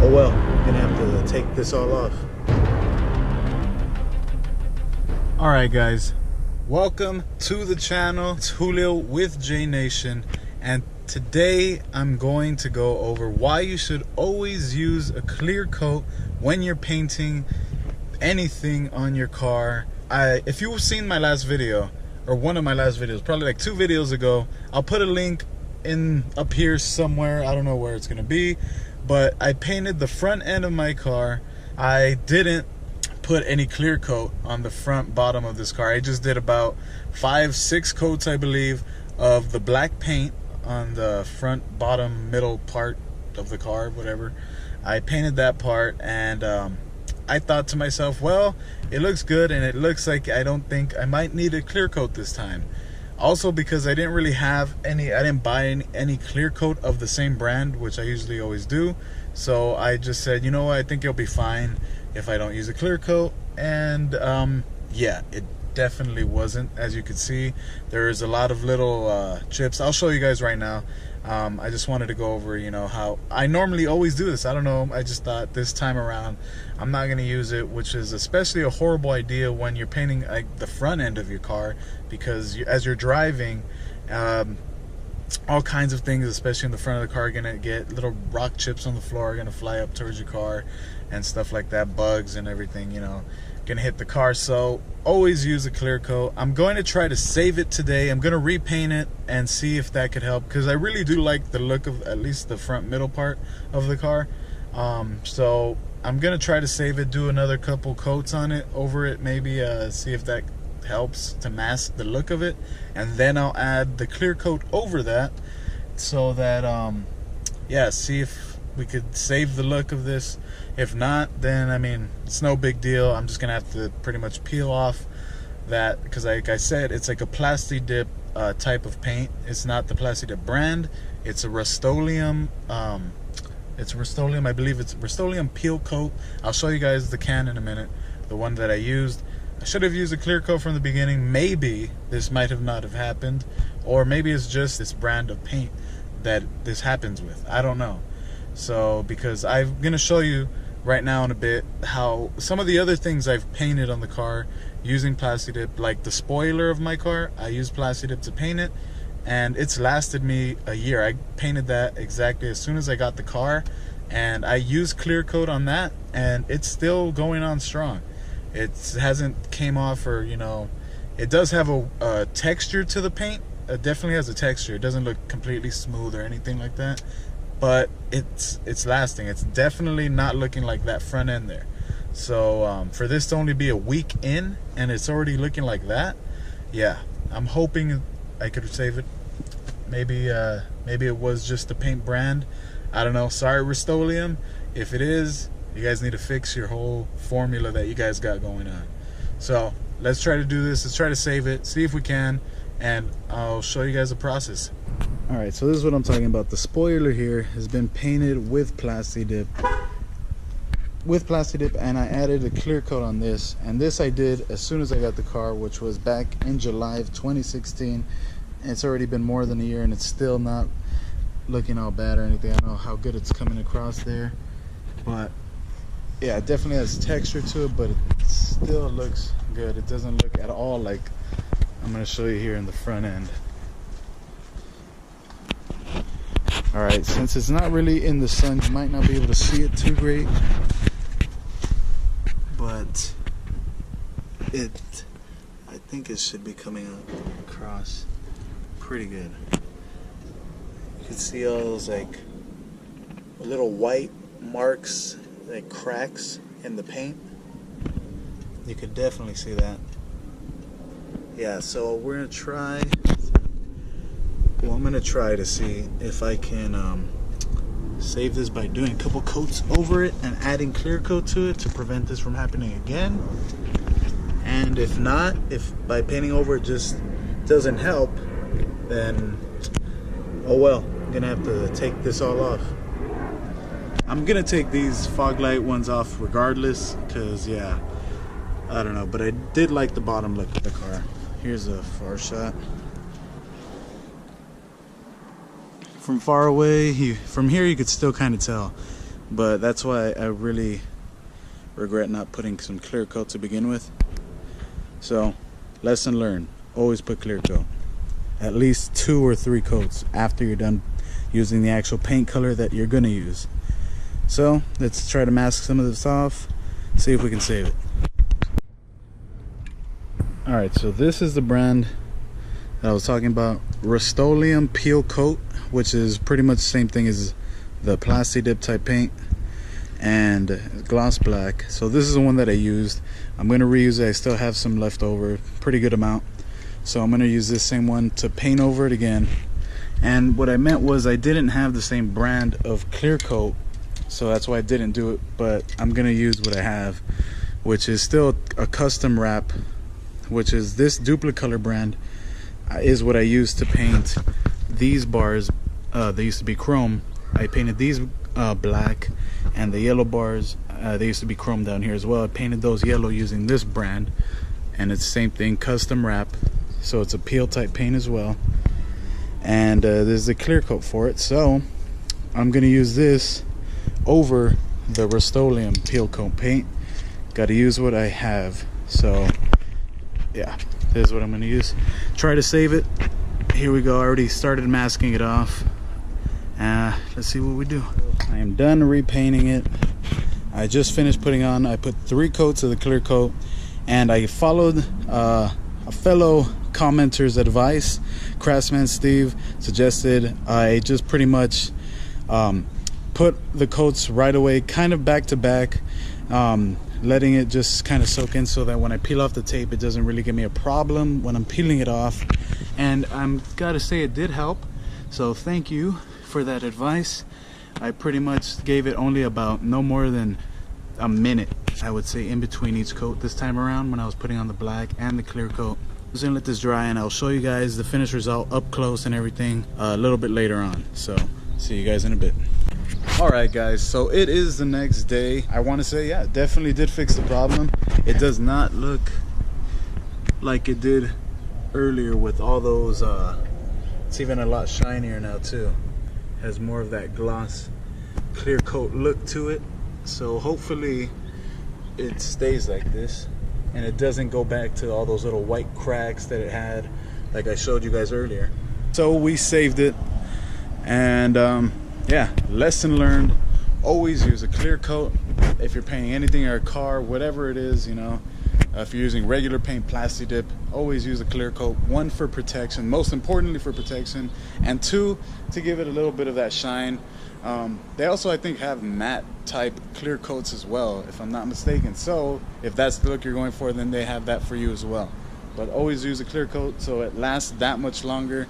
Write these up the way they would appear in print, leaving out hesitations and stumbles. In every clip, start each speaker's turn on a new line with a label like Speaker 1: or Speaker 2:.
Speaker 1: Oh well, I'm gonna have to take this all off. Alright guys, welcome to the channel. It's Julio with J Nation, and today I'm going to go over why you should always use a clear coat when you're painting anything on your car. If you've seen my last video, or one of my last videos, probably like 2 videos ago, I'll put a link up here somewhere. I don't know where it's gonna be, but I painted the front end of my car. I didn't put any clear coat on the front bottom of this car. I just did about 5-6 coats, I believe, of the black paint on the front, bottom, middle part of the car, whatever. I painted that part, and I thought to myself, well, it looks good, and it looks like I don't think I might need a clear coat this time. Also, because I didn't really have any, I didn't buy any clear coat of the same brand, which I usually always do. So I just said, you know what, I think it'll be fine if I don't use a clear coat. And yeah, it definitely wasn't. As you can see, there's a lot of little chips. I'll show you guys right now. I just wanted to go over, you know, how I normally always do this. I don't know, I just thought this time around I'm not going to use it, which is especially a horrible idea when you're painting like the front end of your car, because as you're driving, all kinds of things, especially in the front of the car, are going to get little rock chips on the floor, are going to fly up towards your car and stuff like that, bugs and everything, you know, gonna hit the car. So always use a clear coat. I'm going to try to save it today. I'm gonna repaint it and see if that could help, because I really do like the look of at least the front middle part of the car. So I'm gonna try to save it, do another couple coats on it, over it, maybe see if that helps to mask the look of it, and then I'll add the clear coat over that, so that yeah, see if we could save the look of this. If not, then I mean, it's no big deal. I'm just gonna have to pretty much peel off that, because like I said, it's like a Plasti-Dip type of paint. It's not the Plasti-Dip brand. It's a Rust-Oleum. I believe it's Rust-Oleum peel coat. I'll show you guys the can in a minute, the one that I used. I should have used a clear coat from the beginning. Maybe this might have not have happened, or maybe it's just this brand of paint that this happens with. I don't know. So, because I'm gonna show you right now in a bit how some of the other things I've painted on the car using Plasti-Dip, like the spoiler of my car, I used Plasti-Dip to paint it, and it's lasted me a year. I painted that exactly as soon as I got the car, and I used clear coat on that, and it's still going on strong. It hasn't came off, or, you know, it does have a texture to the paint. It definitely has a texture. It doesn't look completely smooth or anything like that, but it's lasting. It's definitely not looking like that front end there. So for this to only be a week in and it's already looking like that, yeah, I'm hoping I could save it. Maybe it was just the paint brand. I don't know. Sorry, Rust-Oleum. If it is, you guys need to fix your whole formula that you guys got going on. So let's try to do this. Let's try to save it, see if we can, and I'll show you guys the process. Alright, so this is what I'm talking about. The spoiler here has been painted with Plasti-Dip. And I added a clear coat on this. And this I did as soon as I got the car, which was back in July of 2016. And it's already been more than a year, and it's still not looking all bad or anything. I don't know how good it's coming across there, but yeah, it definitely has texture to it, but it still looks good. It doesn't look at all like I'm going to show you here in the front end. Alright, since it's not really in the sun, you might not be able to see it too great, but I think it should be coming across pretty good. You can see all those like little white marks, like cracks in the paint. You could definitely see that. Yeah, so we're gonna try. Well, I'm gonna try to see if I can save this by doing a couple coats over it and adding clear coat to it to prevent this from happening again. And if not, if by painting over it just doesn't help, then oh well, I'm gonna have to take this all off. I'm gonna take these fog light ones off regardless, because yeah, I don't know, but I did like the bottom look of the car. Here's a far shot. From far away, from here you could still kind of tell, but that's why I really regret not putting some clear coat to begin with. So lesson learned, always put clear coat, at least 2 or 3 coats after you're done using the actual paint color that you're gonna use. So let's try to mask some of this off, see if we can save it. Alright, so this is the brand that I was talking about, Rust-Oleum Peel Coat, which is pretty much the same thing as the Plasti Dip type paint, and gloss black. So this is the one that I used. I'm going to reuse it. I still have some left over, pretty good amount, so I'm going to use this same one to paint over it again. And what I meant was I didn't have the same brand of clear coat, so that's why I didn't do it, but I'm going to use what I have, which is still a custom wrap, which is this Duplicolor brand, is what I used to paint these bars. They used to be chrome. I painted these black, and the yellow bars, they used to be chrome down here as well. I painted those yellow using this brand, and it's the same thing, custom wrap, so it's a peel type paint as well. And there's the clear coat for it, so I'm gonna use this over the Rust-Oleum Peel Coat paint. Got to use what I have, so yeah, this is what I'm gonna use. Try to save it. Here we go. I already started masking it off. Let's see what we do. I am done repainting it. I just finished putting on, I put 3 coats of the clear coat, and I followed a fellow commenter's advice. Craftsman Steve suggested I just pretty much put the coats right away, kind of back to back, letting it just kind of soak in, so that when I peel off the tape it doesn't really give me a problem when I'm peeling it off. And I'm gotta say it did help, so thank you for that advice. I pretty much gave it only about no more than a minute, I would say, in between each coat this time around when I was putting on the black and the clear coat. I'm just gonna let this dry, and I'll show you guys the finished result up close and everything a little bit later on. So see you guys in a bit. Alright guys, so it is the next day. I want to say, yeah, it definitely did fix the problem. It does not look like it did earlier with all those, it's even a lot shinier now too. Has more of that gloss clear coat look to it, so hopefully it stays like this and it doesn't go back to all those little white cracks that it had, like I showed you guys earlier. So we saved it, and yeah, lesson learned, always use a clear coat if you're painting anything in a car, whatever it is, you know. If you're using regular paint, Plasti Dip, always use a clear coat. 1, for protection, most importantly for protection, and 2, to give it a little bit of that shine. They also, I think, have matte type clear coats as well, if I'm not mistaken. So if that's the look you're going for, then they have that for you as well. But always use a clear coat so it lasts that much longer.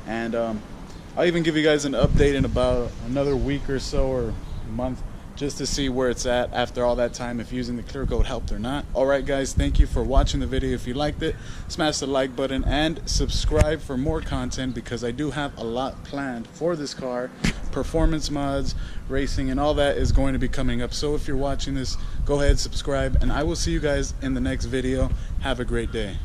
Speaker 1: And I'll even give you guys an update in about another week or so, or a month, just to see where it's at after all that time, if using the clear coat helped or not. Alright guys, thank you for watching the video. If you liked it, smash the like button and subscribe for more content, because I do have a lot planned for this car. Performance mods, racing, and all that is going to be coming up. So if you're watching this, go ahead, subscribe, and I will see you guys in the next video. Have a great day.